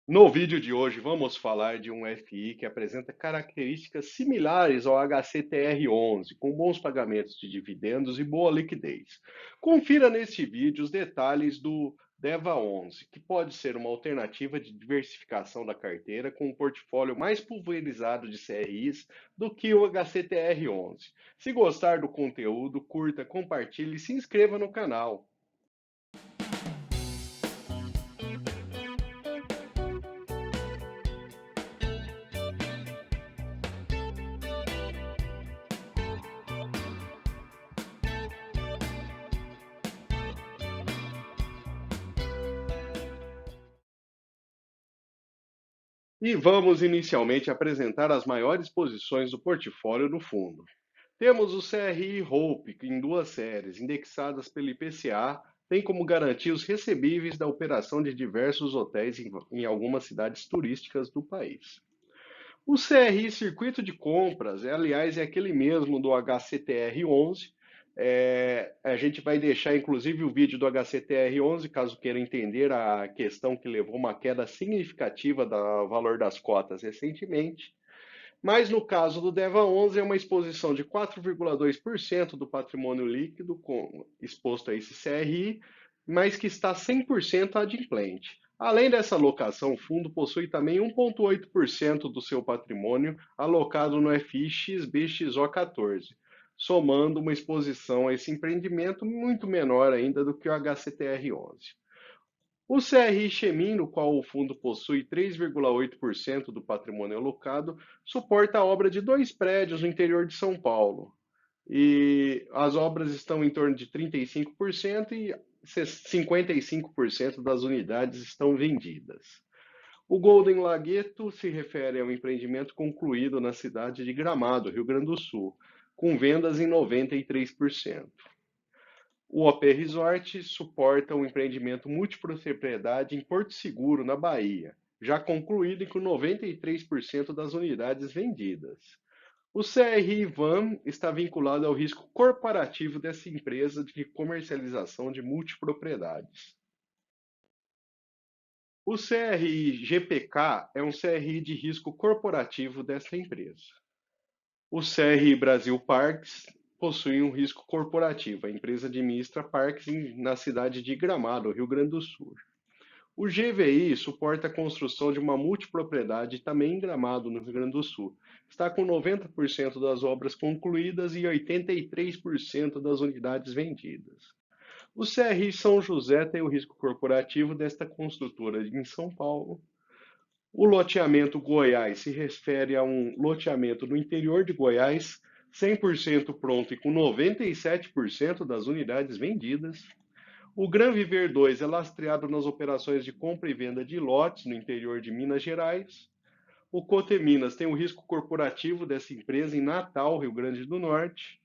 No vídeo de hoje, vamos falar de um FI que apresenta características similares ao HCTR11, com bons pagamentos de dividendos e boa liquidez. Confira neste vídeo os detalhes do DEVA11, que pode ser uma alternativa de diversificação da carteira com um portfólio mais pulverizado de CRIs do que o HCTR11. Se gostar do conteúdo, curta, compartilhe e se inscreva no canal. E vamos inicialmente apresentar as maiores posições do portfólio do fundo. Temos o CRI Hope em duas séries, indexadas pelo IPCA, tem como garantia os recebíveis da operação de diversos hotéis em algumas cidades turísticas do país. O CRI Circuito de Compras, aliás, é aquele mesmo do HCTR11. A gente vai deixar inclusive o vídeo do HCTR11, caso queira entender a questão que levou uma queda significativa do valor das cotas recentemente. Mas no caso do DEVA11 é uma exposição de 4,2% do patrimônio líquido exposto a esse CRI, mas que está 100% adimplente. Além dessa alocação, o fundo possui também 1,8% do seu patrimônio alocado no FI XBXO14, somando uma exposição a esse empreendimento muito menor ainda do que o HCTR11. O CRI Chemin, no qual o fundo possui 3,8% do patrimônio alocado, suporta a obra de dois prédios no interior de São Paulo. E as obras estão em torno de 35% e 55% das unidades estão vendidas. O Golden Lagueto se refere ao empreendimento concluído na cidade de Gramado, Rio Grande do Sul, com vendas em 93%. O OP Resort suporta um empreendimento multipropriedade em Porto Seguro, na Bahia, já concluído e com 93% das unidades vendidas. O CRI Van está vinculado ao risco corporativo dessa empresa de comercialização de multipropriedades. O CRI GPK é um CRI de risco corporativo desta empresa. O CRI Brasil Parques possui um risco corporativo. A empresa administra parques na cidade de Gramado, Rio Grande do Sul. O GVI suporta a construção de uma multipropriedade também em Gramado, no Rio Grande do Sul. Está com 90% das obras concluídas e 83% das unidades vendidas. O CRI São José tem o risco corporativo desta construtora em São Paulo. O loteamento Goiás se refere a um loteamento no interior de Goiás, 100% pronto e com 97% das unidades vendidas. O Gran Viver 2 é lastreado nas operações de compra e venda de lotes no interior de Minas Gerais. O Coteminas tem o risco corporativo dessa empresa em Natal, Rio Grande do Norte.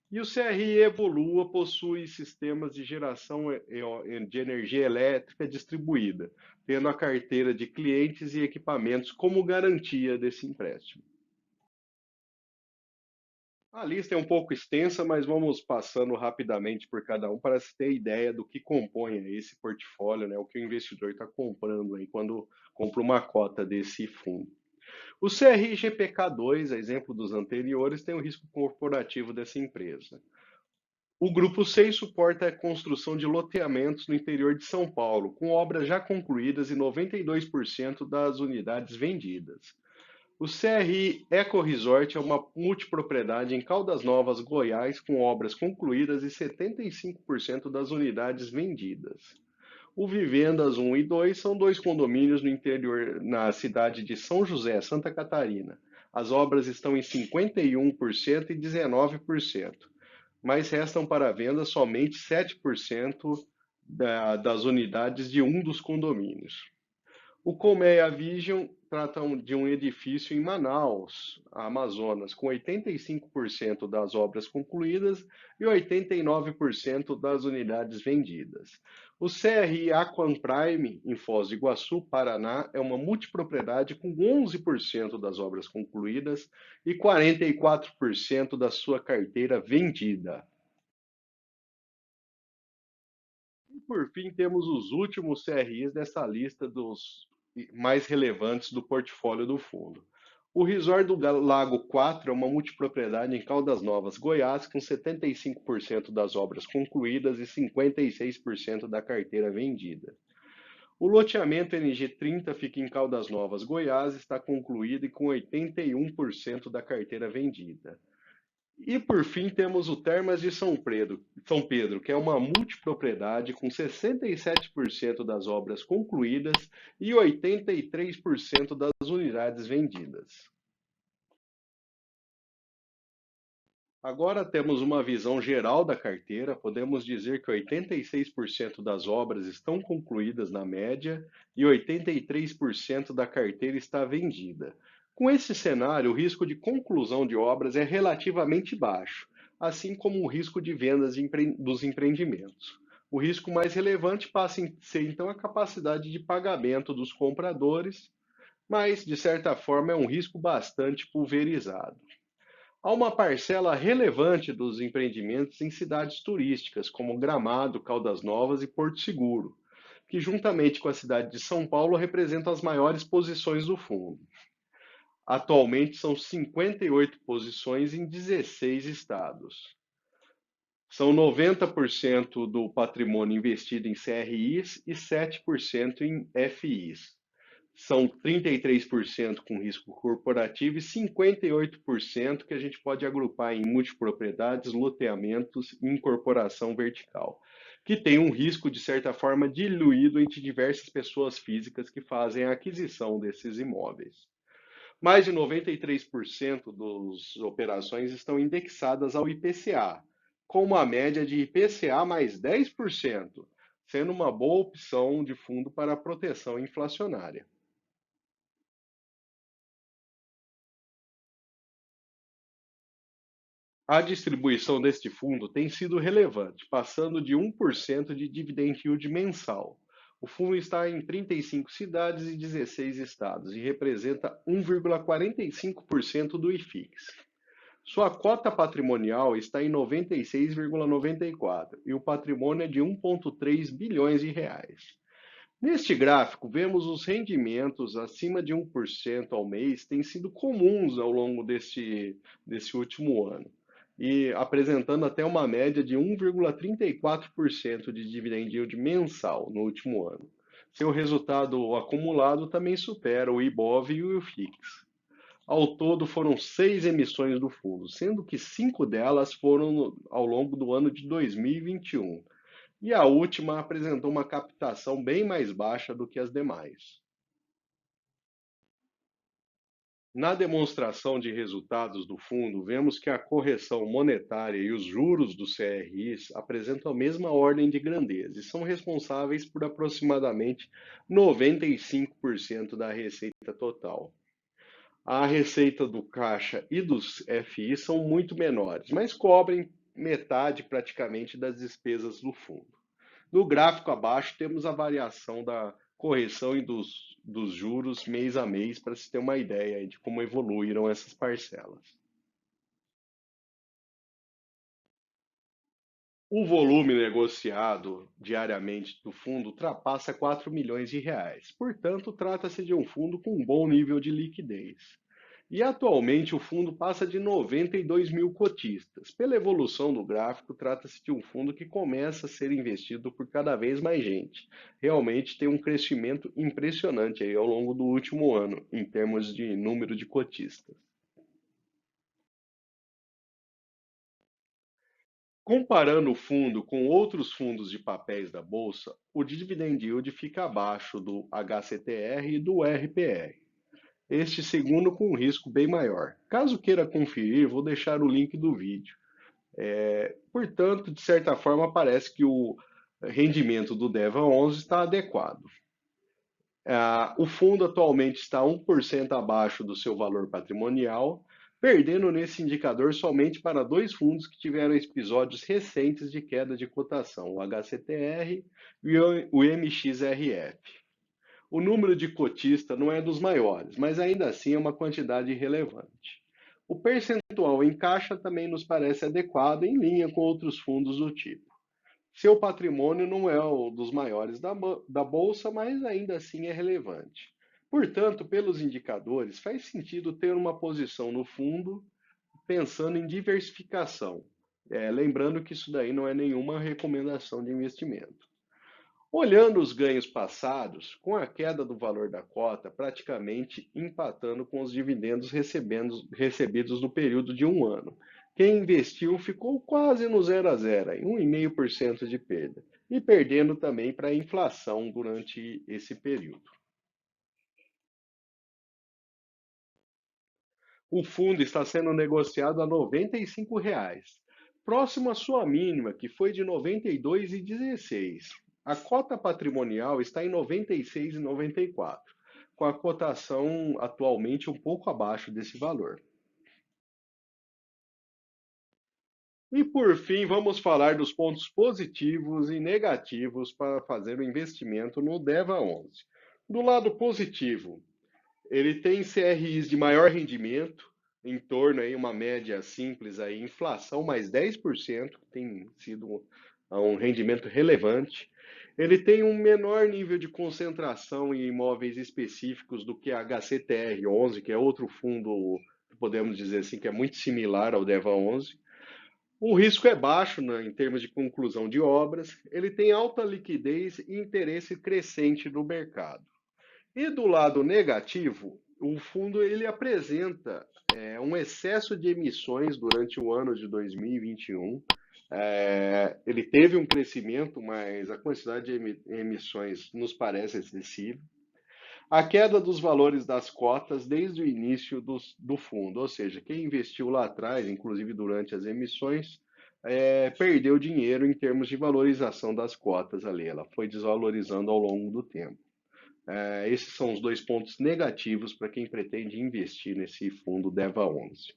E o CRI Evolua possui sistemas de geração de energia elétrica distribuída, tendo a carteira de clientes e equipamentos como garantia desse empréstimo. A lista é um pouco extensa, mas vamos passando rapidamente por cada um para se ter ideia do que compõe esse portfólio, né? O que o investidor está comprando aí quando compra uma cota desse fundo. O CRI GPK2, a exemplo dos anteriores, tem o risco corporativo dessa empresa. O Grupo 6 suporta a construção de loteamentos no interior de São Paulo, com obras já concluídas e 92% das unidades vendidas. O CRI Eco Resort é uma multipropriedade em Caldas Novas, Goiás, com obras concluídas e 75% das unidades vendidas. O Vivendas 1 e 2 são dois condomínios no interior, na cidade de São José, Santa Catarina. As obras estão em 51% e 19%, mas restam para venda somente 7% das unidades de um dos condomínios. O Colmeia Vision trata de um edifício em Manaus, Amazonas, com 85% das obras concluídas e 89% das unidades vendidas. O CRI Aquan Prime, em Foz do Iguaçu, Paraná, é uma multipropriedade com 11% das obras concluídas e 44% da sua carteira vendida. E por fim, temos os últimos CRIs dessa lista dos mais relevantes do portfólio do fundo. O Resort do Lago 4 é uma multipropriedade em Caldas Novas, Goiás, com 75% das obras concluídas e 56% da carteira vendida. O loteamento NG30 fica em Caldas Novas, Goiás, está concluído e com 81% da carteira vendida. E por fim temos o Termas de São Pedro, que é uma multipropriedade com 67% das obras concluídas e 83% das unidades vendidas. Agora temos uma visão geral da carteira. Podemos dizer que 86% das obras estão concluídas na média e 83% da carteira está vendida. Com esse cenário, o risco de conclusão de obras é relativamente baixo, assim como o risco de vendas dos empreendimentos. O risco mais relevante passa a ser então a capacidade de pagamento dos compradores, mas de certa forma é um risco bastante pulverizado. Há uma parcela relevante dos empreendimentos em cidades turísticas, como Gramado, Caldas Novas e Porto Seguro, que, juntamente com a cidade de São Paulo, representam as maiores posições do fundo. Atualmente, são 58 posições em 16 estados. São 90% do patrimônio investido em CRIs e 7% em FIs. São 33% com risco corporativo e 58% que a gente pode agrupar em multipropriedades, loteamentos e incorporação vertical, que tem um risco, de certa forma, diluído entre diversas pessoas físicas que fazem a aquisição desses imóveis. Mais de 93% das operações estão indexadas ao IPCA, com uma média de IPCA mais 10%, sendo uma boa opção de fundo para a proteção inflacionária. A distribuição deste fundo tem sido relevante, passando de 1% de dividend yield mensal. O fundo está em 35 cidades e 16 estados e representa 1,45% do IFIX. Sua cota patrimonial está em 96,94 e o patrimônio é de 1,3 bilhões de reais. Neste gráfico, vemos os rendimentos acima de 1% ao mês têm sido comuns ao longo desse último ano, e apresentando até uma média de 1,34% de dividend yield mensal no último ano. Seu resultado acumulado também supera o IBOV e o IFIX. Ao todo, foram 6 emissões do fundo, sendo que 5 delas foram ao longo do ano de 2021. E a última apresentou uma captação bem mais baixa do que as demais. Na demonstração de resultados do fundo, vemos que a correção monetária e os juros dos CRIs apresentam a mesma ordem de grandeza e são responsáveis por aproximadamente 95% da receita total. A receita do caixa e dos FIs são muito menores, mas cobrem metade praticamente das despesas do fundo. No gráfico abaixo temos a variação da correção e dos juros mês a mês para se ter uma ideia de como evoluíram essas parcelas. O volume negociado diariamente do fundo ultrapassa 4 milhões de reais. Portanto, trata-se de um fundo com um bom nível de liquidez. E atualmente o fundo passa de 92 mil cotistas. Pela evolução do gráfico, trata-se de um fundo que começa a ser investido por cada vez mais gente. Realmente tem um crescimento impressionante aí ao longo do último ano, em termos de número de cotistas. Comparando o fundo com outros fundos de papéis da bolsa, o dividend yield fica abaixo do HCTR e do RPR. Este segundo com um risco bem maior. Caso queira conferir, vou deixar o link do vídeo. Portanto, de certa forma, parece que o rendimento do DEVA 11 está adequado. O fundo atualmente está 1% abaixo do seu valor patrimonial, perdendo nesse indicador somente para 2 fundos que tiveram episódios recentes de queda de cotação, o HCTR e o MXRF. O número de cotistas não é dos maiores, mas ainda assim é uma quantidade relevante. O percentual em caixa também nos parece adequado, em linha com outros fundos do tipo. Seu patrimônio não é o dos maiores da bolsa, mas ainda assim é relevante. Portanto, pelos indicadores, faz sentido ter uma posição no fundo pensando em diversificação. Lembrando que isso daí não é nenhuma recomendação de investimento. Olhando os ganhos passados, com a queda do valor da cota praticamente empatando com os dividendos recebidos no período de um ano. Quem investiu ficou quase no zero a zero, em 1,5% de perda, e perdendo também para a inflação durante esse período. O fundo está sendo negociado a R$ 95, próximo à sua mínima, que foi de R$ 92,16. A cota patrimonial está em R$ 96,94, com a cotação atualmente um pouco abaixo desse valor. E por fim, vamos falar dos pontos positivos e negativos para fazer o investimento no DEVA 11. Do lado positivo, ele tem CRIs de maior rendimento, em torno aí uma média simples aí, inflação mais 10%, que tem sido um rendimento relevante. Ele tem um menor nível de concentração em imóveis específicos do que a HCTR11, que é outro fundo, podemos dizer assim, que é muito similar ao DEVA 11. O risco é baixo, né, em termos de conclusão de obras. Ele tem alta liquidez e interesse crescente no mercado. E do lado negativo, o fundo ele apresenta um excesso de emissões durante o ano de 2021. Ele teve um crescimento, mas a quantidade de emissões nos parece excessiva. A queda dos valores das cotas desde o início do fundo, ou seja, quem investiu lá atrás, inclusive durante as emissões, perdeu dinheiro em termos de valorização das cotas ali. Ela foi desvalorizando ao longo do tempo. Esses são os dois pontos negativos para quem pretende investir nesse fundo DEVA 11.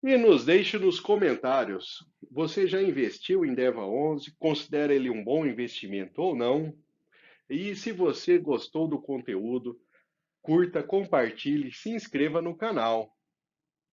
E nos deixe nos comentários. Você já investiu em DEVA 11? Considera ele um bom investimento ou não? E se você gostou do conteúdo, curta, compartilhe, se inscreva no canal.